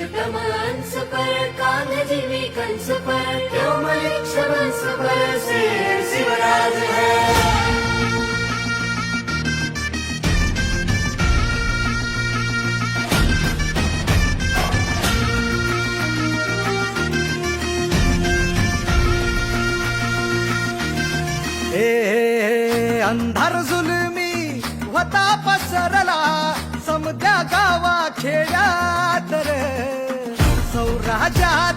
उत्तम अंश पर कान जीवी कंस पर क्यों मलिक्ष वंश पर से शिवराज है। अंधार जुलमी होता पसरला समद्या गावा खेड्यात रे सौराज्यात